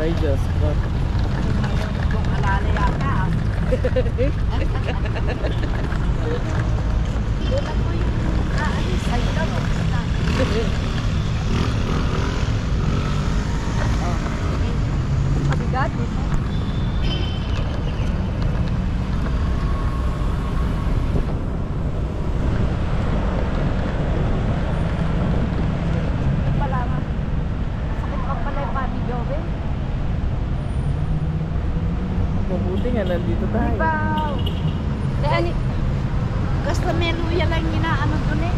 Ay, Diyos ko. Kung alala yata. Tulad mo yung aalis. Ay, lang. Mabigat. Mabuti nga, nandito tayo. Diba? Dahil, basta meluya lang inaano dun eh.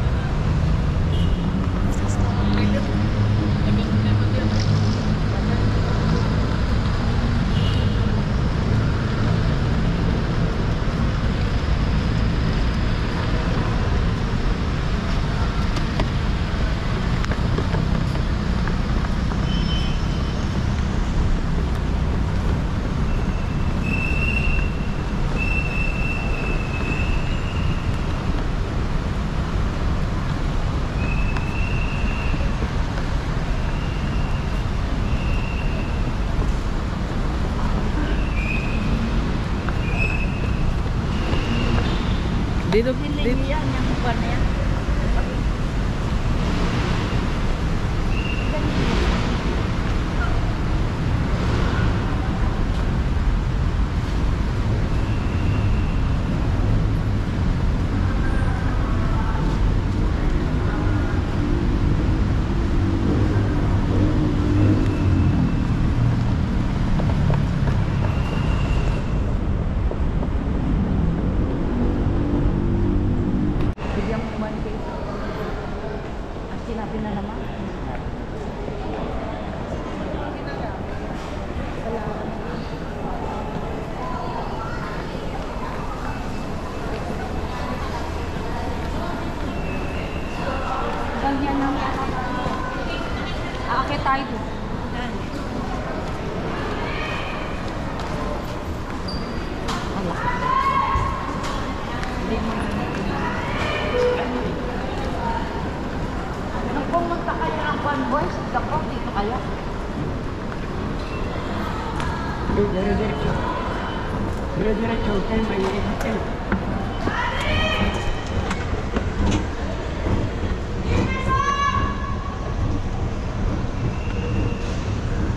Dito, Hindi yan, yung buwan na yan. Sinabi na naman. Ganyan lang yan. Aakit tayo doon. Kung magkakaya ng one boys, dako, dito kaya. Dire-diretso. Dire-diretso. Hotel, may hotel.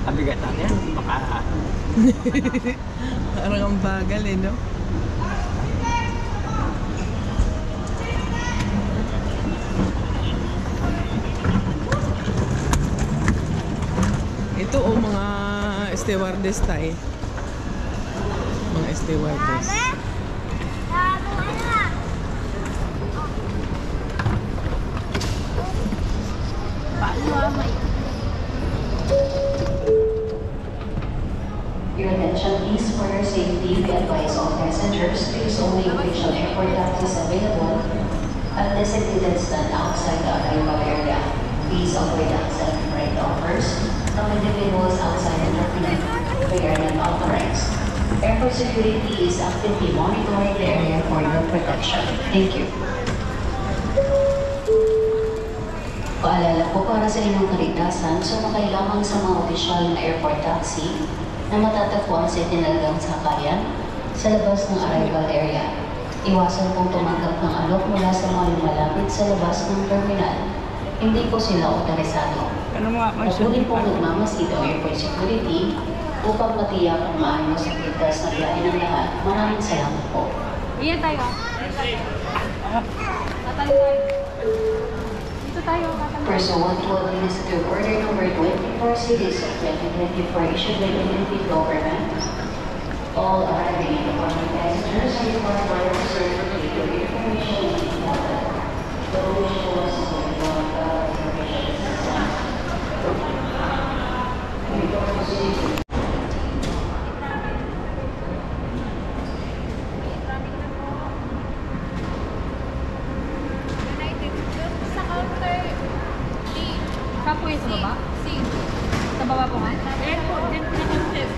Abigat natin. Baka... parang ang bagal eh, no? Ito o mga stewardess tayo. Mga stewardess. Your attention please, for your safety, we advise all passengers to use only official airport taxis available at designated stand outside the arrival area. Please avoid accepting ride offers from individuals outside the terminal. They are not authorized. Airport security is actively monitoring the area for your protection. Thank you. Paalala po, para sa inyong kaligtasan, sumakay lamang sa mga opisyal na airport taxi na matatagpuan sa itinalagang sakayan sa labas ng arrival area. Iwasan pong tumanggap ng alok mula sa mga lumalapit sa labas ng terminal. Hindi po sila otorisado. Patuloy pong nagmamasid ang airport security upang matiyak ang maayos at ligtas na biyahe ng lahat. Maraming salamat po. Iyan tayo. Tatayo tayo. Dito tayo. Pursuant to Administrative Order Number 24 Series of 2024 issued by the Philippine government, all arriving department passengers are required by officer to take the information important. The wish was to inform the information system. Sa counter D. Saan po yung sa baba? C. Sa baba po nga? Airport, din pinaka-test.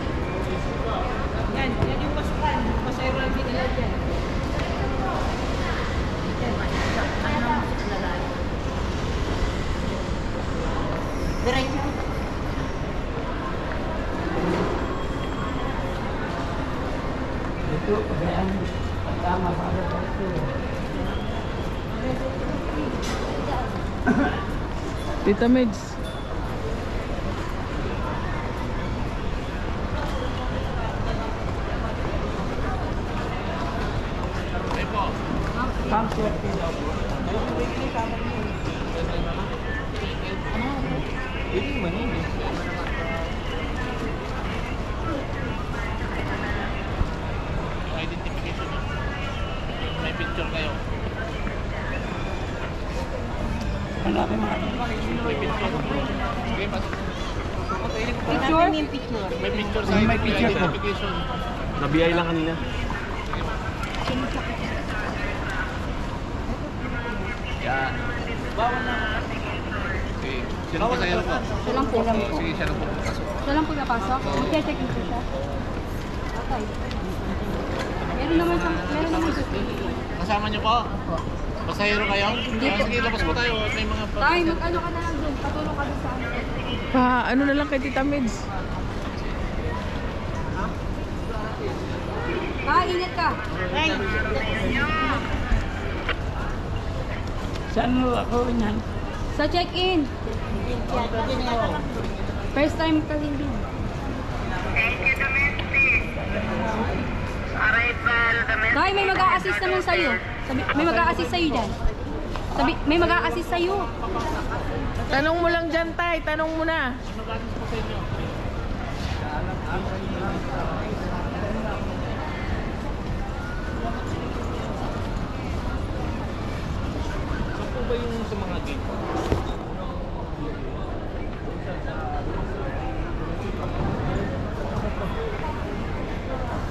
Yan yung pasukan. Pasayro lang nila dyan. Diretso. ito, kaya tama para sa ito. Tita Meds. Pamper daw po. Hindi man yun. Identification niyo. May picture kayo. Hanapin mo. May picture. Okay, pasok. Picture? Picture. May picture sa May picture po. identification. Nabiyay lang kanina. Yan. Okay. Sino pa sa'yo po? Siya lang po. Sige, siya lang po. Pasok. Siya lang po napasok? Mag-check in po siya. Okay. Meron naman siya. Kasama niyo po? Pasahero kayo? Sige, labas po tayo. May mga Tay, mag-ano ka na lang doon. Patulong ka doon sa ano. Ano na lang kay Tita Meds. Ingat ka. Saan mo ako yan? Sa check-in. First time ka din. Tay, may mag-a-assist naman sa'yo. May mag-a-assist sa'yo dyan. May mag-a-assist sa'yo. Tanong mo lang dyan, Tay. Tanong mo na. Saan po ba yung sa mga gate?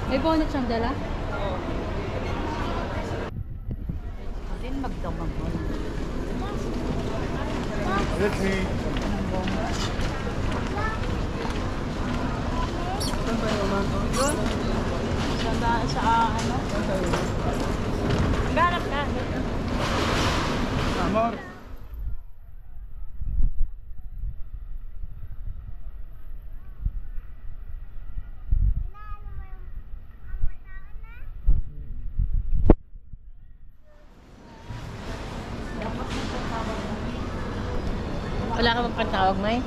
May bonnet siyang dala? Amor. Wala ka magpatawag, May?